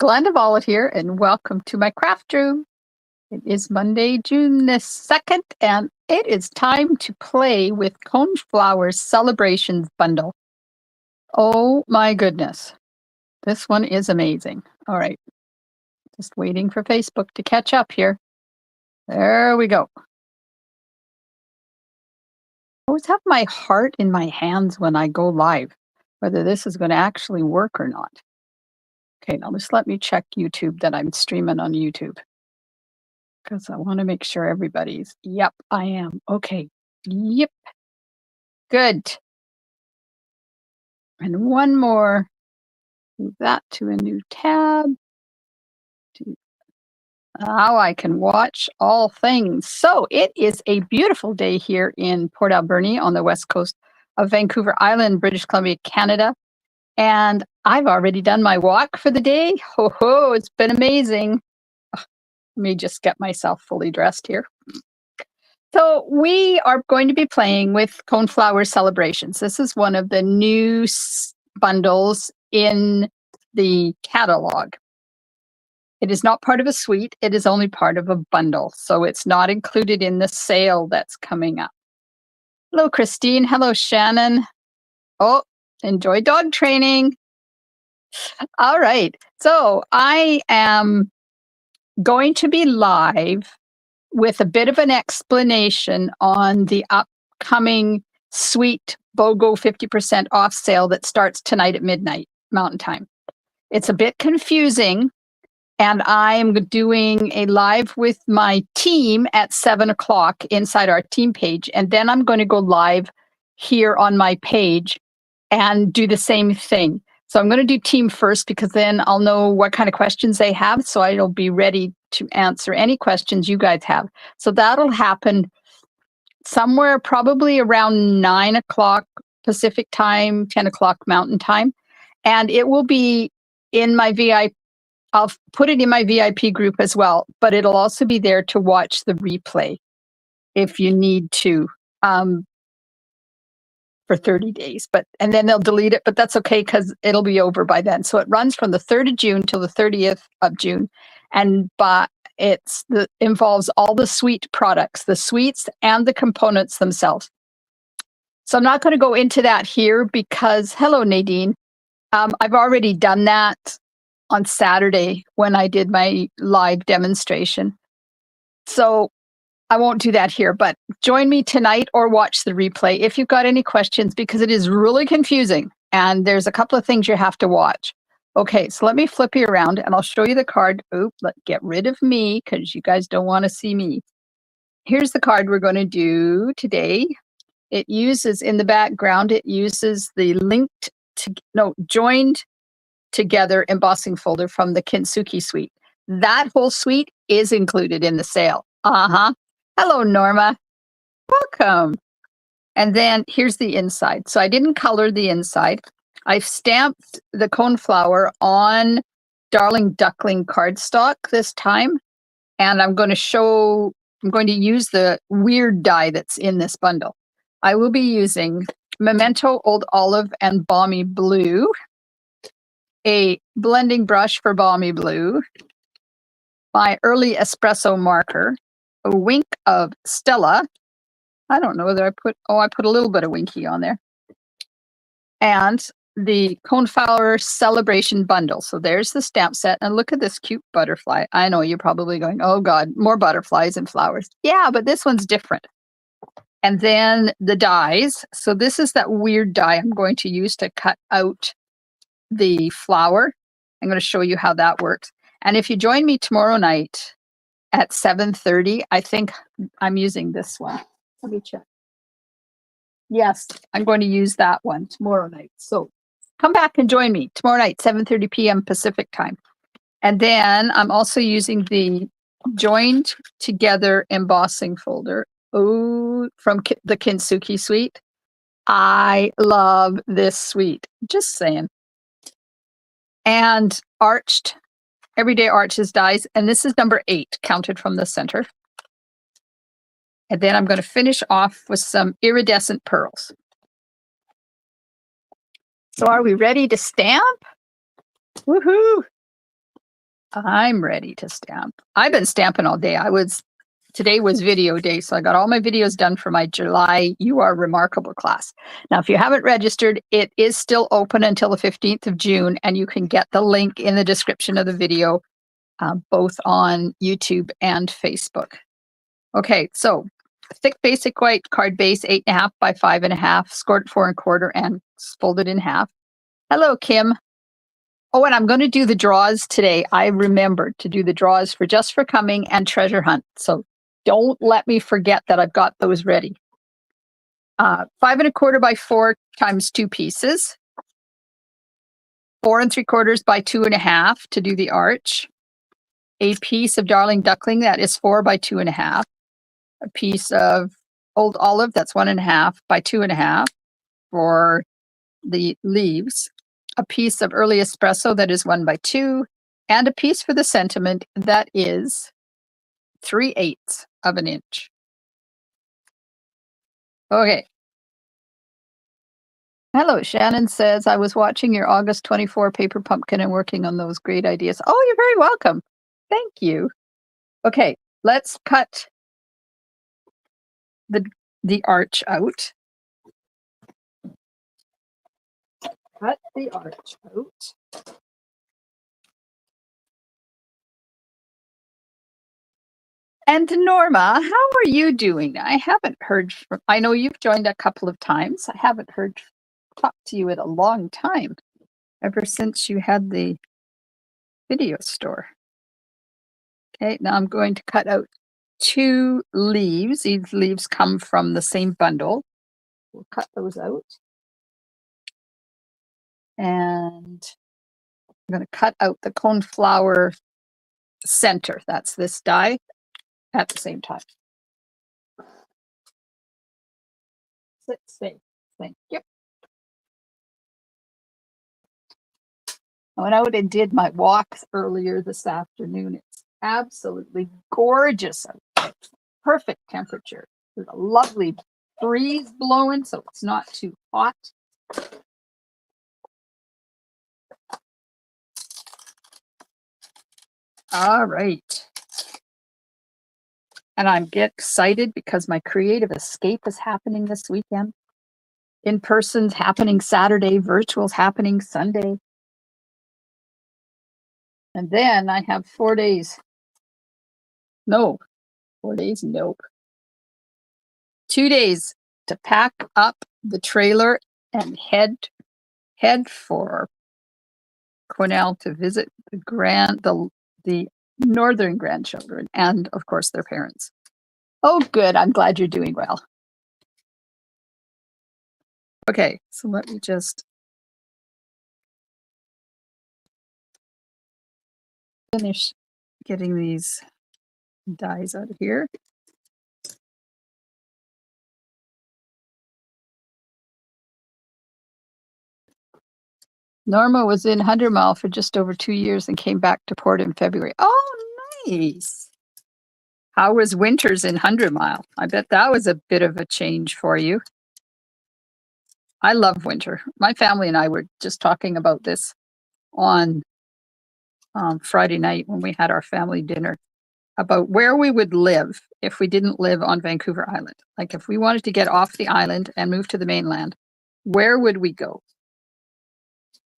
Glenda Vollet here, and welcome to my craft room. It is Monday, June the 2nd, and it is time to play with Coneflower Celebrations bundle. Oh my goodness. This one is amazing. All right. Just waiting for Facebook to catch up here. There we go. I always have my heart in my hands when I go live, whether this is going to actually work or not. Okay, now just let me check YouTube that I'm streaming on YouTube, because I want to make sure everybody's, yep, I am. Okay, yep, good. And one more, move that to a new tab. Now I can watch all things. So it is a beautiful day here in Port Alberni on the west coast of Vancouver Island, British Columbia, Canada. And I've already done my walk for the day. Ho ho, it's been amazing. Let me just get myself fully dressed here. So we are going to be playing with Coneflower Celebrations. This is one of the new bundles in the catalog. It is not part of a suite. It is only part of a bundle. So it's not included in the sale that's coming up. Hello, Christine. Hello, Shannon. Oh, enjoy dog training. All right. So I am going to be live with a bit of an explanation on the upcoming Sweet BOGO 50% off sale that starts tonight at midnight Mountain Time. It's a bit confusing, and I'm doing a live with my team at 7 o'clock inside our team page, and then I'm going to go live here on my page and do the same thing. So I'm going to do team first, because then I'll know what kind of questions they have, so I'll be ready to answer any questions you guys have. So that'll happen somewhere probably around 9 o'clock Pacific time, 10 o'clock Mountain Time. And it will be in my VIP. I'll put it in my VIP group as well, but it'll also be there to watch the replay if you need to. For 30 days, and then they'll delete it, but that's okay because it'll be over by then. So it runs from the 3rd of June till the 30th of June, and involves all the sweet products, the sweets and the components themselves. So I'm not going to go into that here because, hello, Nadine. I've already done that on Saturday when I did my live demonstration. So I won't do that here, but join me tonight or watch the replay if you've got any questions, because it is really confusing and there's a couple of things you have to watch. Okay, so let me flip you around and I'll show you the card. Let's get rid of me because you guys don't want to see me. Here's the card we're going to do today. It uses, in the background, it uses the joined together embossing folder from the Kintsugi suite. That whole suite is included in the sale. Hello, Norma. Welcome. And then here's the inside. So I didn't color the inside. I've stamped the coneflower on Darling Duckling cardstock this time. And I'm going to use the weird dye that's in this bundle. I will be using Memento Old Olive and Balmy Blue, a blending brush for Balmy Blue, my early espresso marker, a wink of Stella. I don't know whether I put a little bit of Winky on there. And the Coneflower Celebration bundle. So there's the stamp set. And look at this cute butterfly. I know you're probably going, oh God, more butterflies and flowers. Yeah, but this one's different. And then the dies. So this is that weird die I'm going to use to cut out the flower. I'm going to show you how that works. And if you join me tomorrow night at 7:30, I think I'm using this one. Let me check. Yes, I'm going to use that one tomorrow night. So come back and join me tomorrow night, 7:30 p.m. Pacific time. And then I'm also using the joined together embossing folder from the Kintsugi suite. I love this suite, just saying. And Everyday Arches dies, and this is number 8, counted from the center. And then I'm going to finish off with some iridescent pearls. So are we ready to stamp? Woohoo! I'm ready to stamp. I've been stamping all day. Today was video day, so I got all my videos done for my July You Are Remarkable class. Now, if you haven't registered, it is still open until the 15th of June, and you can get the link in the description of the video, both on YouTube and Facebook. Okay, so thick basic white card base, 8.5 by 5.5, scored at 4 1/4, and folded in half. Hello, Kim. Oh, and I'm going to do the draws today. I remembered to do the draws for Just for Coming and Treasure Hunt. So don't let me forget that I've got those ready. 5 1/4 by 4 times 2 pieces. 4 3/4 by 2.5 to do the arch. A piece of Darling Duckling, that is 4 by 2.5. A piece of Old Olive, that's 1.5 by 2.5 for the leaves. A piece of Early Espresso, that is 1 by 2, and a piece for the sentiment, that is 3/8 of an inch. Okay. Hello, Shannon says, I was watching your August 24 paper pumpkin and working on those great ideas. Oh, you're very welcome. Thank you. Okay, let's cut the arch out. Cut the arch out. And Norma, how are you doing? I haven't heard from, I know you've joined a couple of times. I haven't talked to you in a long time, ever since you had the video store. Okay, now I'm going to cut out 2 leaves. These leaves come from the same bundle. We'll cut those out. And I'm going to cut out the Coneflower center. That's this die at the same time. Sit safe. Thank you. I went out and did my walk earlier this afternoon. It's absolutely gorgeous out. Perfect temperature. There's a lovely breeze blowing, so it's not too hot. All right. And I'm excited because my creative escape is happening this weekend. In person's happening Saturday, virtual's happening Sunday. And then I have 4 days. No, 4 days, nope. 2 days to pack up the trailer and head for Cornell to visit the northern grandchildren and, of course, their parents. Oh, good. I'm glad you're doing well. Okay, so let me just finish getting these dies out of here. Norma was in 100 Mile for just over 2 years and came back to port in February. Oh, nice. How was winters in 100 Mile? I bet that was a bit of a change for you. I love winter. My family and I were just talking about this on Friday night when we had our family dinner about where we would live if we didn't live on Vancouver Island. Like if we wanted to get off the island and move to the mainland, where would we go?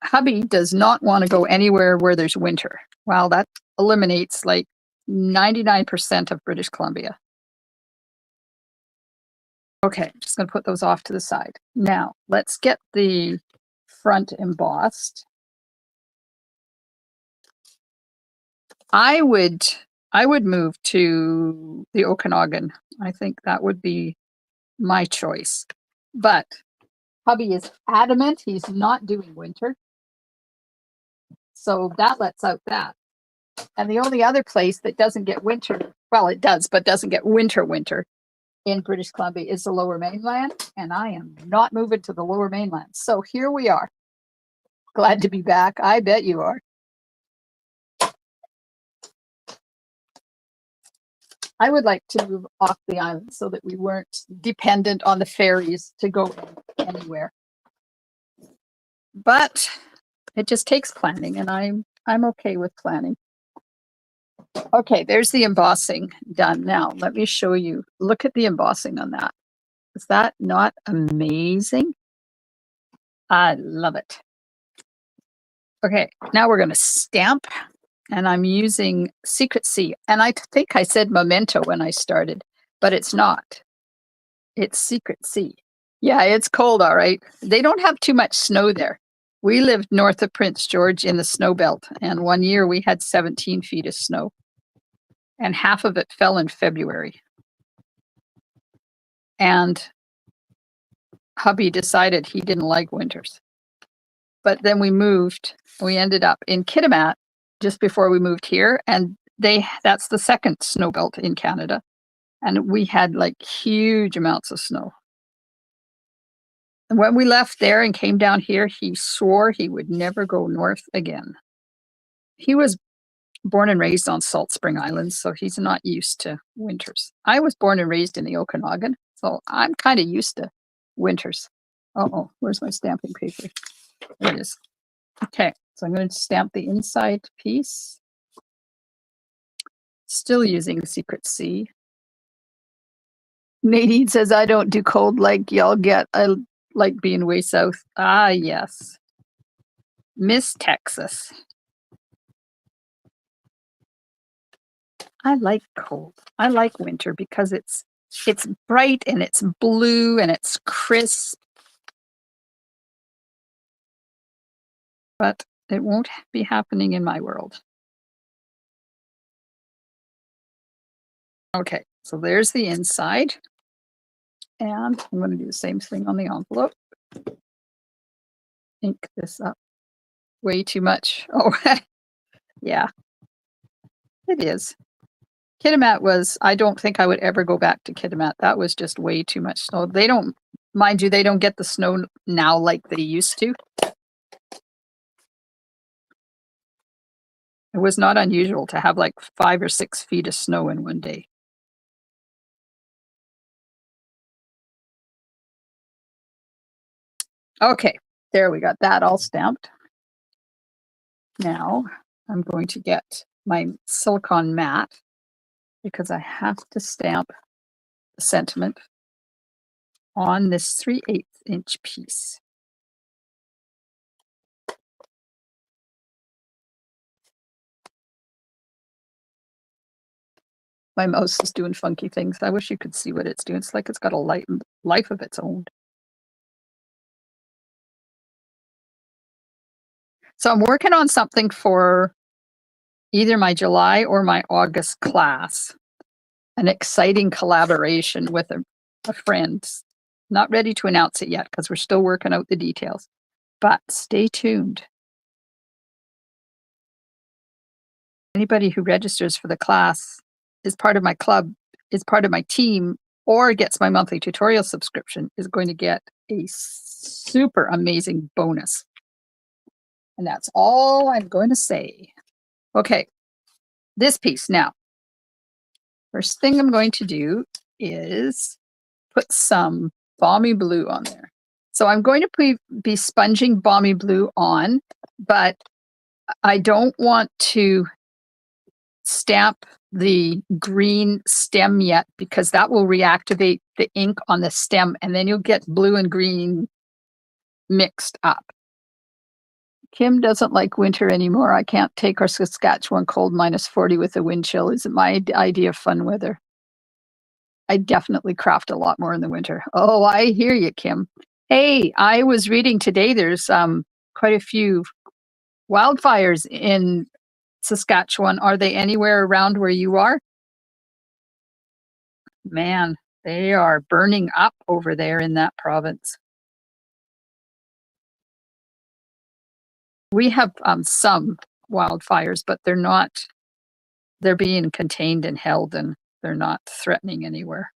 Hubby does not want to go anywhere where there's winter. Well, that eliminates like 99% of British Columbia. Okay, I'm just going to put those off to the side. Now, let's get the front embossed. I would move to the Okanagan. I think that would be my choice. But hubby is adamant he's not doing winter. So that lets out that. And the only other place that doesn't get winter, well, it does, but doesn't get winter in British Columbia is the Lower Mainland. And I am not moving to the Lower Mainland. So here we are. Glad to be back. I bet you are. I would like to move off the island so that we weren't dependent on the ferries to go anywhere. But it just takes planning, and I'm okay with planning. Okay, there's the embossing done. Now, let me show you. Look at the embossing on that. Is that not amazing? I love it. Okay, now we're going to stamp, and I'm using Secret C. And I think I said Memento when I started, but it's not. It's Secret C. Yeah, it's cold, all right. They don't have too much snow there. We lived north of Prince George in the snow belt, and one year we had 17 feet of snow, and half of it fell in February. And hubby decided he didn't like winters. But then we moved. We ended up in Kitimat just before we moved here, and that's the second snow belt in Canada. And we had like huge amounts of snow. And when we left there and came down here, he swore he would never go north again. He was born and raised on Salt Spring Island, so he's not used to winters. I was born and raised in the Okanagan, so I'm kind of used to winters. Uh-oh, where's my stamping paper? There it is. Okay, so I'm going to stamp the inside piece. Still using Secret C. Nadine says, I don't do cold like y'all get. I like being way south. Ah, yes. Miss Texas. I like cold. I like winter because it's bright and it's blue and it's crisp. But it won't be happening in my world. Okay, so there's the inside. And I'm going to do the same thing on the envelope. Ink this up. Way too much. Oh, yeah, it is. Kitimat was, I don't think I would ever go back to Kitimat. That was just way too much snow. They don't, mind you, they don't get the snow now like they used to. It was not unusual to have like 5 or 6 feet of snow in one day. Okay, there we got that all stamped. Now I'm going to get my silicone mat because I have to stamp the sentiment on this 3/8 inch piece. My mouse is doing funky things. I wish you could see what it's doing. It's like it's got a life of its own. So I'm working on something for either my July or my August class, an exciting collaboration with a friend. Not ready to announce it yet because we're still working out the details, but stay tuned. Anybody who registers for the class is part of my club, is part of my team, or gets my monthly tutorial subscription is going to get a super amazing bonus. And that's all I'm going to say. Okay, this piece now. First thing I'm going to do is put some balmy blue on there. So I'm going to be sponging balmy blue on, but I don't want to stamp the green stem yet because that will reactivate the ink on the stem and then you'll get blue and green mixed up. Kim doesn't like winter anymore. I can't take our Saskatchewan cold -40 with a wind chill. Isn't my idea of fun weather. I definitely craft a lot more in the winter. Oh, I hear you, Kim. Hey, I was reading today there's quite a few wildfires in Saskatchewan. Are they anywhere around where you are? Man, they are burning up over there in that province. We have some wildfires, but they're being contained and held and they're not threatening anywhere.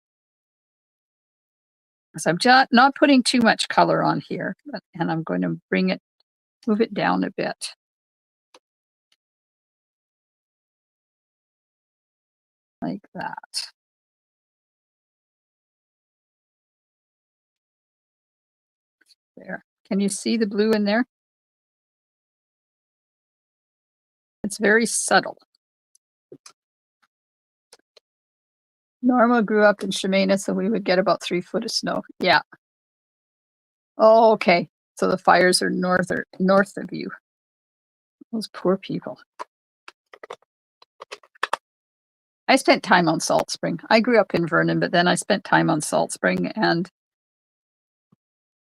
So I'm just not putting too much color on here, and I'm going to move it down a bit. Like that. There. Can you see the blue in there? It's very subtle. Norma grew up in Shemana, so we would get about 3 foot of snow. Yeah. Oh, okay. So the fires are north of you. Those poor people. I spent time on Salt Spring. I grew up in Vernon, but then I spent time on Salt Spring, and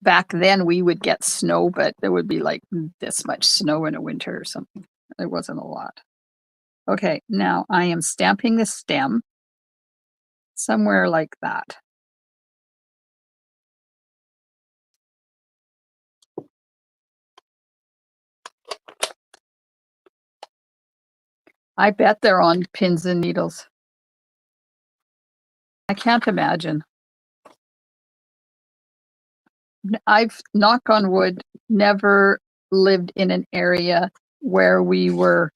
back then we would get snow, but there would be like this much snow in a winter or something. There wasn't a lot. Okay, now I am stamping the stem somewhere like that. I bet they're on pins and needles. I can't imagine. I've, knock on wood, never lived in an area where we were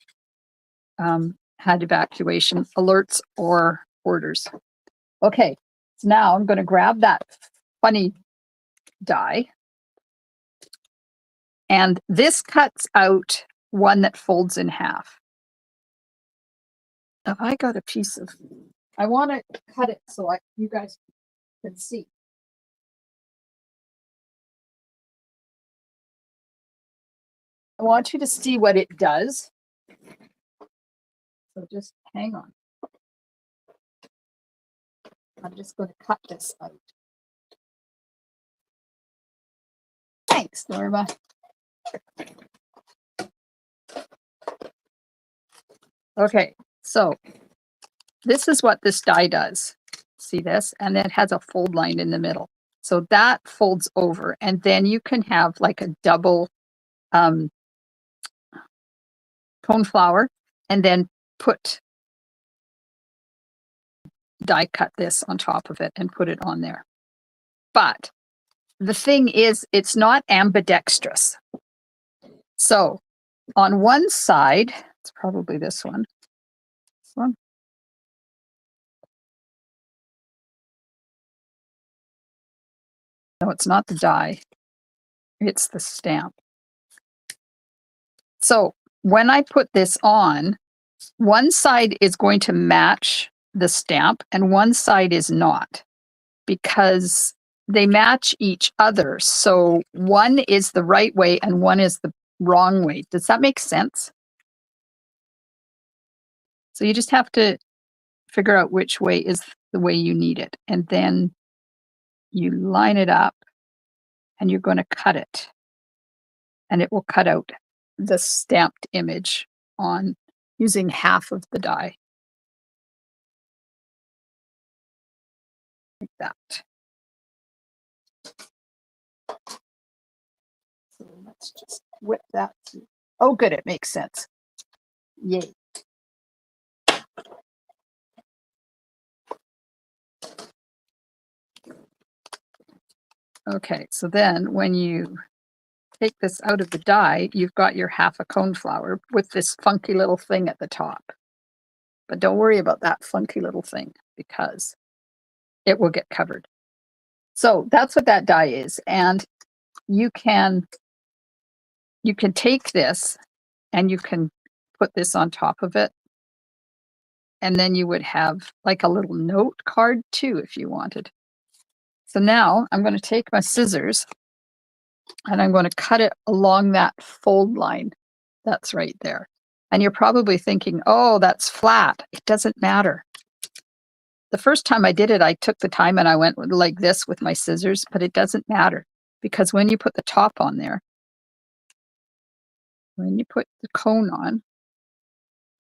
had evacuation alerts or orders. Okay, so now I'm going to grab that funny die, and this cuts out one that folds in half. If I got a piece of, I want to cut it so you guys can see. I want you to see what it does. So just hang on. I'm just going to cut this out. Thanks, Norma. Okay, so this is what this die does. See this? And then it has a fold line in the middle. So that folds over, and then you can have like a double coneflower, and then die cut this on top of it and put it on there. But the thing is, it's not ambidextrous. So on one side, it's probably this one. This one. No, it's not the die. It's the stamp. So when I put this on, one side is going to match the stamp and one side is not, because they match each other. So one is the right way and one is the wrong way. Does that make sense? So you just have to figure out which way is the way you need it. And then you line it up and you're going to cut it. And it will cut out the stamped image on using half of the die. Like that. So let's just whip that through. Oh, good, it makes sense. Yay. Okay, so then when you take this out of the die, you've got your half a coneflower with this funky little thing at the top. But don't worry about that funky little thing because it will get covered. So that's what that die is. And you can take this and you can put this on top of it. And then you would have like a little note card too, if you wanted. So now I'm going to take my scissors and I'm going to cut it along that fold line that's right there. And you're probably thinking, oh, that's flat. It doesn't matter. The first time I did it, I took the time and I went like this with my scissors, but it doesn't matter because when you put the top on there, when you put the cone on,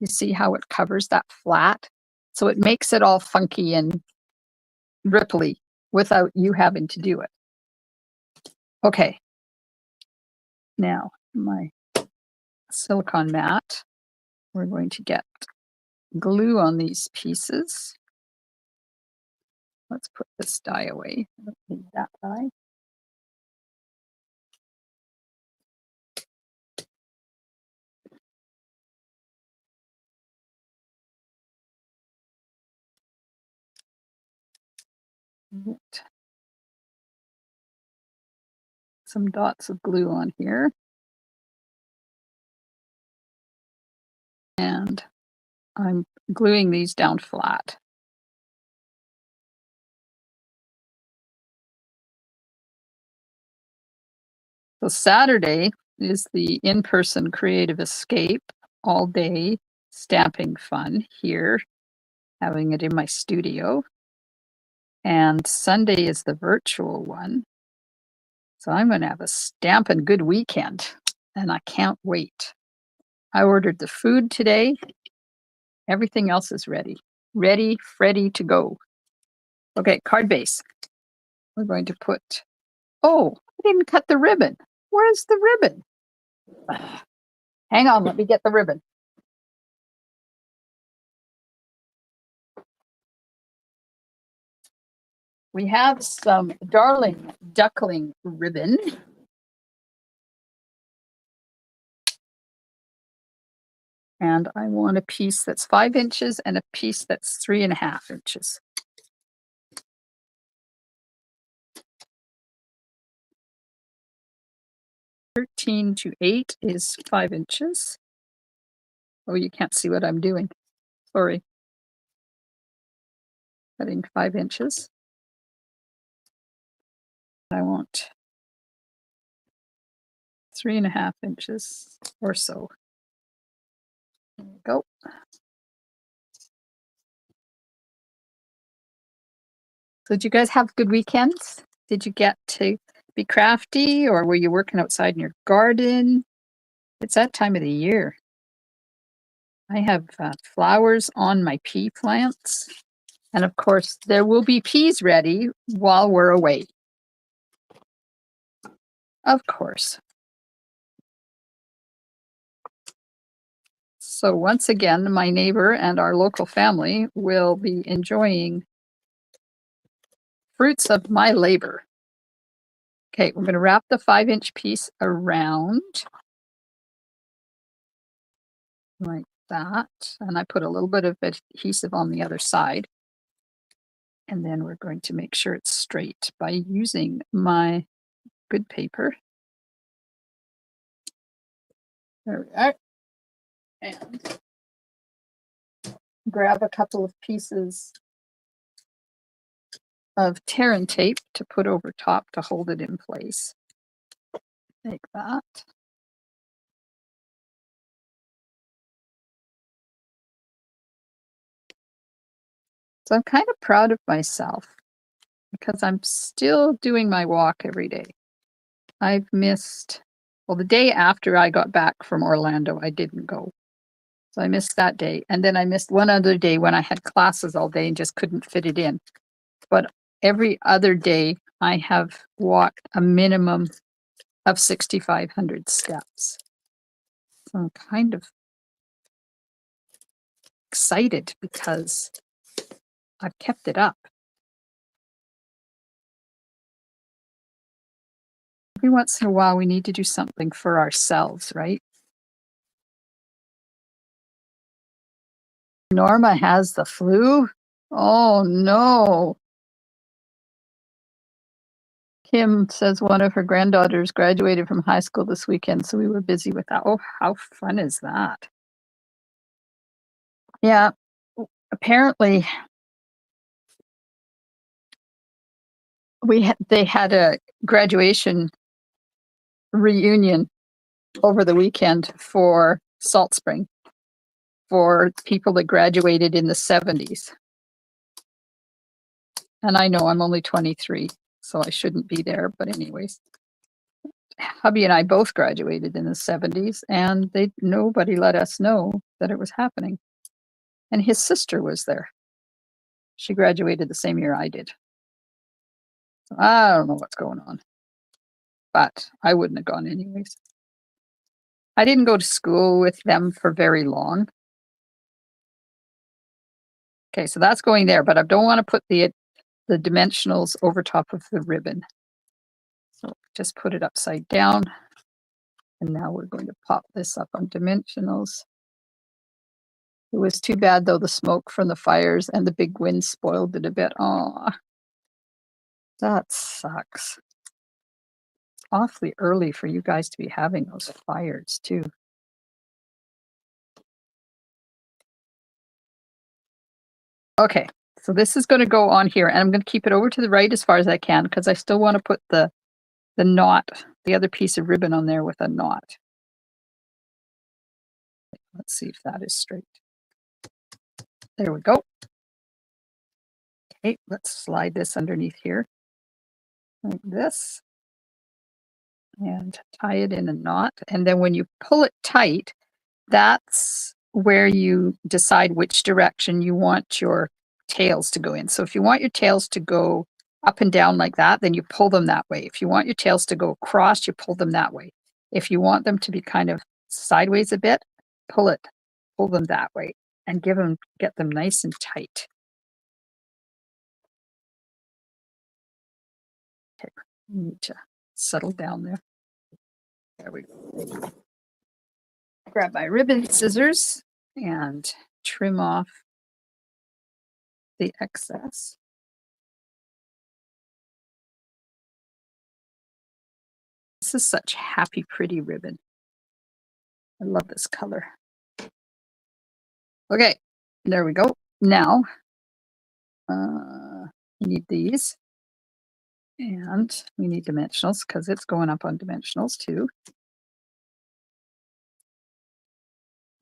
you see how it covers that flat? So it makes it all funky and ripply without you having to do it. Okay. Now, my silicone mat, we're going to get glue on these pieces. Let's put this die away. I don't need that die. Put some dots of glue on here. And I'm gluing these down flat. So Saturday is the in-person creative escape, all day stamping fun here, having it in my studio. And Sunday is the virtual one. So I'm going to have a stampin' good weekend, and I can't wait. I ordered the food today. Everything else is ready. Ready, Freddy to go. Okay, card base. We're going to put, oh, I didn't cut the ribbon. Where's the ribbon? Hang on, let me get the ribbon. We have some Darling Duckling ribbon. And I want a piece that's 5 inches and a piece that's 3.5 inches. "13 to 8 is 5 inches. Oh, you can't see what I'm doing. Sorry. Cutting 5 inches. I want 3.5 inches or so. There we go. So did you guys have good weekends? Did you get to be crafty, or were you working outside in your garden? It's that time of the year. I have flowers on my pea plants. And of course, there will be peas ready while we're away. Of course. So once again, my neighbor and our local family will be enjoying fruits of my labor. Okay, we're going to wrap the 5-inch piece around like that. And I put a little bit of adhesive on the other side. And then we're going to make sure it's straight by using my good paper. There we are. And grab a couple of pieces of tear and tape to put over top to hold it in place. Like that. So I'm kind of proud of myself because I'm still doing my walk every day. I've missed, well, the day after I got back from Orlando, I didn't go. So I missed that day. And then I missed one other day when I had classes all day and just couldn't fit it in. But every other day, I have walked a minimum of 6,500 steps. So I'm kind of excited because I've kept it up. Every once in a while, we need to do something for ourselves, right? Norma has the flu. Oh no. Kim says one of her granddaughters graduated from high school this weekend, so we were busy with that. Oh, how fun is that? Yeah, apparently they had a graduation reunion over the weekend for Salt Spring for people that graduated in the 70s. And I know I'm only 23, so I shouldn't be there, but anyways. Hubby and I both graduated in the 70s, and nobody let us know that it was happening. And his sister was there. She graduated the same year I did. So I don't know what's going on, but I wouldn't have gone anyways. I didn't go to school with them for very long. Okay, so that's going there, but I don't want to put the dimensionals over top of the ribbon. So just put it upside down. And now we're going to pop this up on dimensionals. It was too bad though, the smoke from the fires and the big wind spoiled it a bit. Oh, that sucks. It's awfully early for you guys to be having those fires too. Okay, so this is going to go on here, and I'm going to keep it over to the right as far as I can because I still want to put the the knot, the other piece of ribbon on there with a knot. Let's see if that is straight. There we go. Okay, let's slide this underneath here like this and tie it in a knot. And then when you pull it tight, that's where you decide which direction you want your tails to go in. So if you want your tails to go up and down like that, then you pull them that way. If you want your tails to go across, you pull them that way. If you want them to be kind of sideways a bit, pull them that way and get them nice and tight. Okay, you need to settle down there. There we go. Grab my ribbon scissors and trim off the excess. This is such happy, pretty ribbon. I love this color. Okay, there we go. Now, we need these. And we need dimensionals because it's going up on dimensionals too.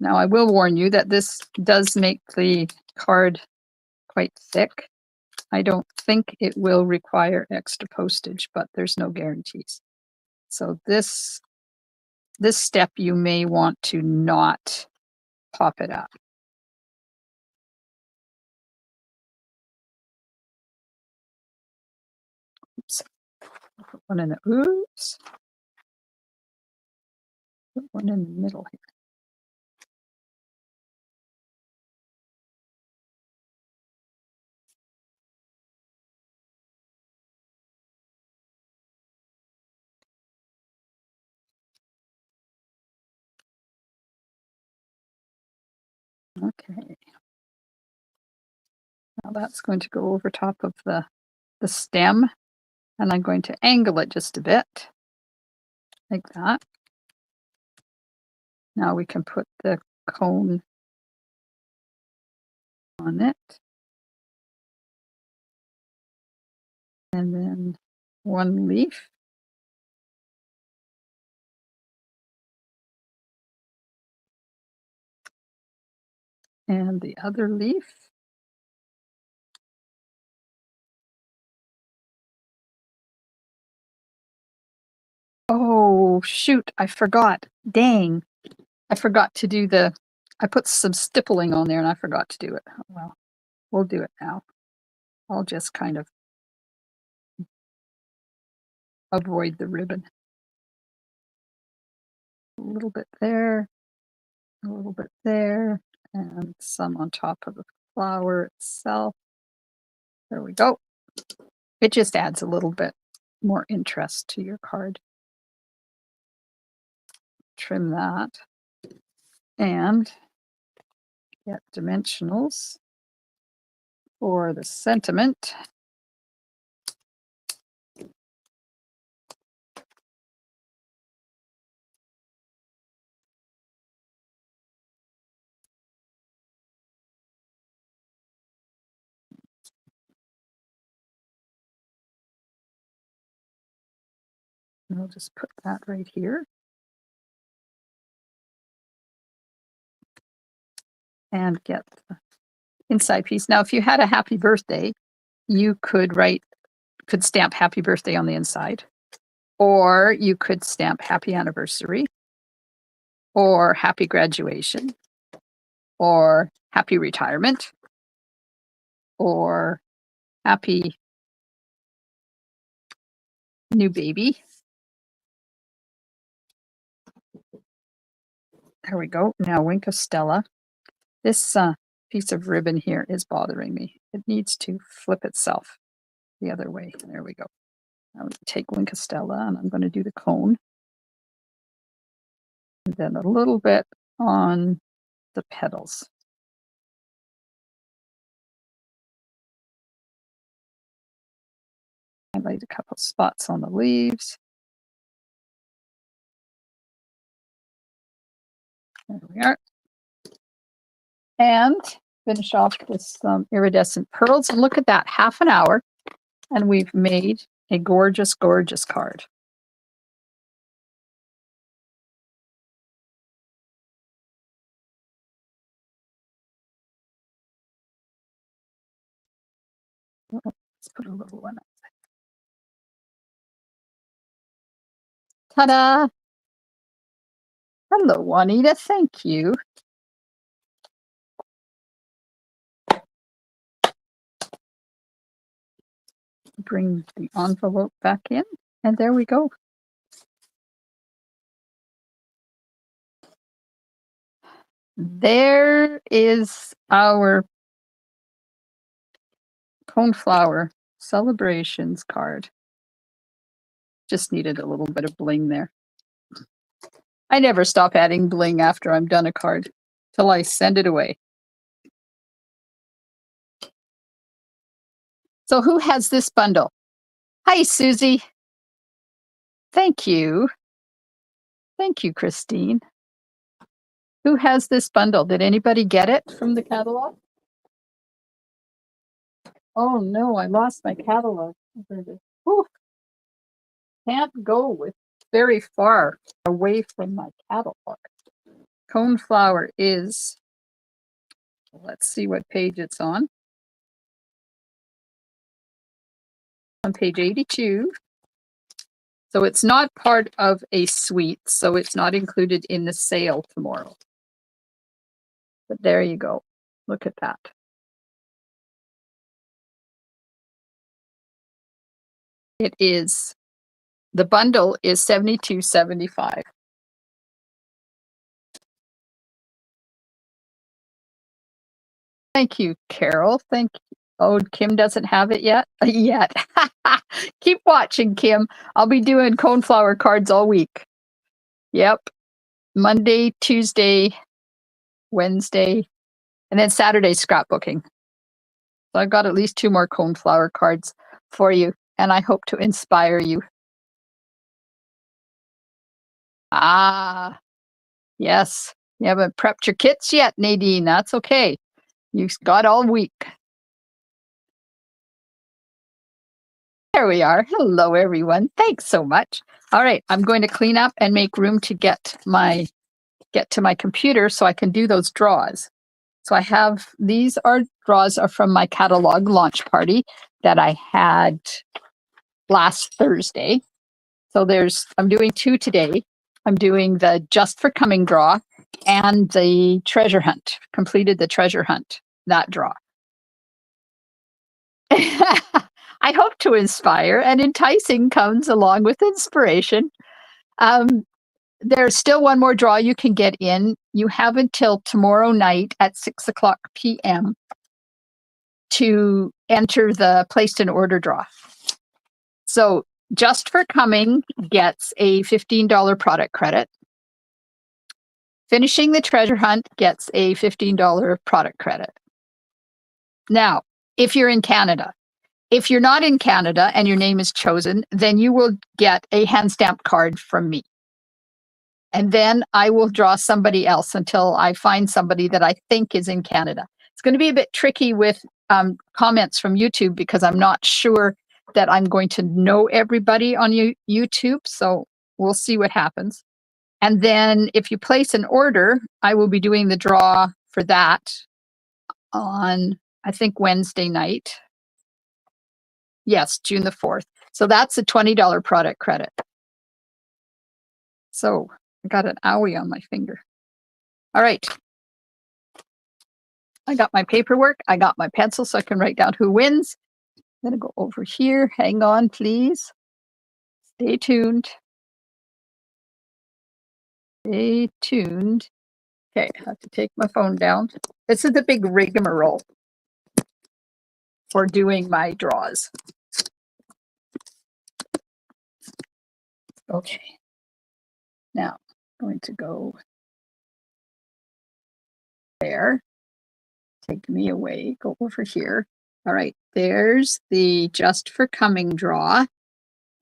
Now, I will warn you that this does make the card quite thick. I don't think it will require extra postage, but there's no guarantees. So this step, you may want to not pop it up. Oops. Put one in the, oops. Put one in the middle here. Okay. Now that's going to go over top of the stem, and I'm going to angle it just a bit, like that. Now we can put the cone on it. And then one leaf. And the other leaf. Oh, shoot, I forgot. Dang. I forgot to do I put some stippling on there and I forgot to do it. Oh, well, we'll do it now. I'll just kind of avoid the ribbon. A little bit there, a little bit there, and some on top of the flower itself. There we go. It just adds a little bit more interest to your card. Trim that and get dimensionals for the sentiment. And I'll just put that right here. And get the inside piece. Now, if you had a happy birthday, you could stamp happy birthday on the inside, or you could stamp happy anniversary, or happy graduation, or happy retirement, or happy new baby. There we go. Now, Wink of Stella. This piece of ribbon here is bothering me. It needs to flip itself the other way. There we go. I'm going to take Wink of Stella and I'm going to do the cone. And then a little bit on the petals. Highlight a couple spots on the leaves. There we are. And finish off with some iridescent pearls. And look at that, half an hour, and we've made a gorgeous, gorgeous card. Let's put a little one up. Ta-da! Hello, Juanita. Thank you. Bring the envelope back in, and there we go. There is our Coneflower Celebrations card. Just needed a little bit of bling there. I never stop adding bling after I'm done a card till I send it away. So who has this bundle? Hi, Susie. Thank you. Thank you, Christine. Who has this bundle? Did anybody get it from the catalog? Oh no, I lost my catalog. Whew. Can't go with very far away from my catalog. Coneflower is, let's see what page it's on page 82. So it's not part of a suite, so it's not included in the sale tomorrow. But there you go. Look at that. It is, the bundle is $72.75. Thank you, Carol. Thank you. Oh, Kim doesn't have it yet? Yet. Keep watching, Kim. I'll be doing Coneflower cards all week. Yep. Monday, Tuesday, Wednesday, and then Saturday scrapbooking. So I've got at least 2 more Coneflower cards for you, and I hope to inspire you. Ah, yes. You haven't prepped your kits yet, Nadine. That's okay. You've got all week. There we are. Hello, everyone. Thanks so much. All right, I'm going to clean up and make room to get to my computer so I can do those draws. So I have, these draws are from my catalog launch party that I had last Thursday. So I'm doing 2 today. I'm doing the Just for Coming draw and the treasure hunt, completed the treasure hunt, that draw. I hope to inspire, and enticing comes along with inspiration. There's still one more draw you can get in. You have until tomorrow night at 6:00 p.m. to enter the placed an order draw. So Just for Coming gets a $15 product credit. Finishing the treasure hunt gets a $15 product credit. Now, if you're in Canada, if you're not in Canada and your name is chosen, then you will get a hand stamped card from me. And then I will draw somebody else until I find somebody that I think is in Canada. It's going to be a bit tricky with comments from YouTube because I'm not sure that I'm going to know everybody on YouTube. So we'll see what happens. And then if you place an order, I will be doing the draw for that on, I think, Wednesday night. Yes, June the 4th. So that's a $20 product credit. So I got an owie on my finger. All right. I got my paperwork. I got my pencil so I can write down who wins. I'm going to go over here. Hang on, please. Stay tuned. Stay tuned. Okay, I have to take my phone down. This is the big rigmarole for doing my draws. Okay. Now, I'm going to go there. Take me away. Go over here. All right, there's the Just for Coming draw. I'm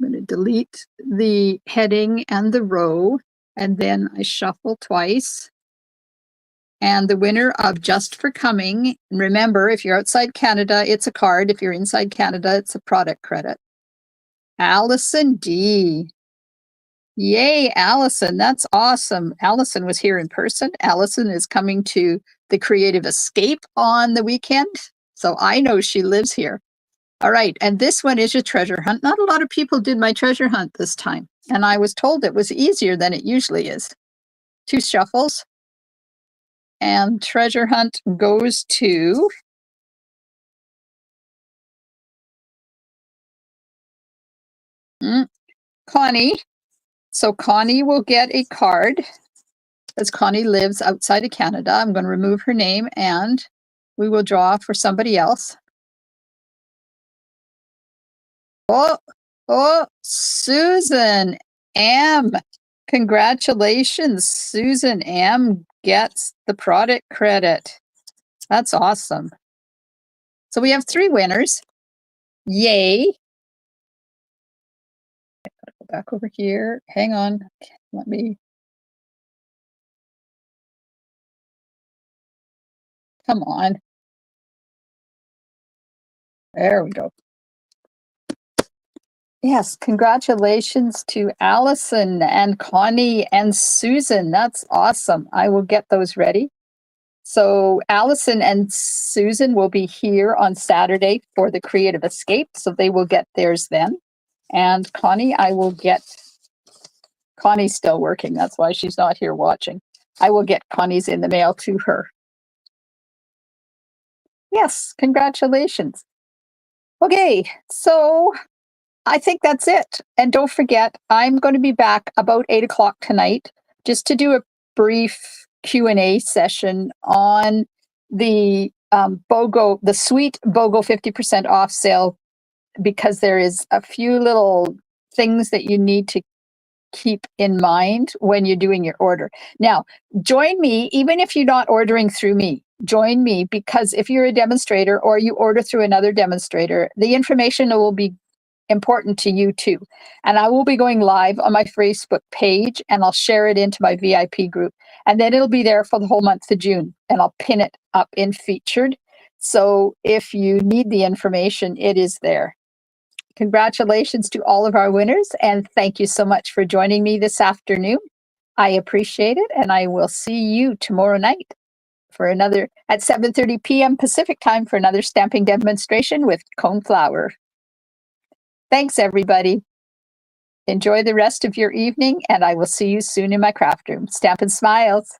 going to delete the heading and the row, and then I shuffle twice. And the winner of Just for Coming, remember, if you're outside Canada, it's a card. If you're inside Canada, it's a product credit. Allison D. Yay, Allison. That's awesome. Allison was here in person. Allison is coming to the Creative Escape on the weekend. So I know she lives here. All right, and this one is your treasure hunt. Not a lot of people did my treasure hunt this time, and I was told it was easier than it usually is. 2 shuffles, and treasure hunt goes to Connie. So Connie will get a card, as Connie lives outside of Canada. I'm going to remove her name, and we will draw for somebody else. Oh, Susan M. Congratulations, Susan M. gets the product credit. That's awesome. So we have 3 winners. Yay. Go back over here. Hang on. Let me. Come on. There we go. Yes, congratulations to Allison and Connie and Susan. That's awesome. I will get those ready. So Allison and Susan will be here on Saturday for the Creative Escape, so they will get theirs then. And Connie, Connie's still working. That's why she's not here watching. I will get Connie's in the mail to her. Yes, congratulations. Okay, so I think that's it. And don't forget, I'm going to be back about 8 o'clock tonight just to do a brief Q&A session on the BOGO, the sweet BOGO 50% off sale, because there is a few little things that you need to keep in mind when you're doing your order. Now, join me, even if you're not ordering through me, join me, because if you're a demonstrator or you order through another demonstrator, the information will be important to you too. And I will be going live on my Facebook page, and I'll share it into my VIP group. And then it'll be there for the whole month of June, and I'll pin it up in featured. So if you need the information, it is there. Congratulations to all of our winners, and thank you so much for joining me this afternoon. I appreciate it, and I will see you tomorrow night for another at 7:30 p.m. Pacific time for another stamping demonstration with Coneflower. Thanks, everybody. Enjoy the rest of your evening, and I will see you soon in my craft room. Stamp and smiles.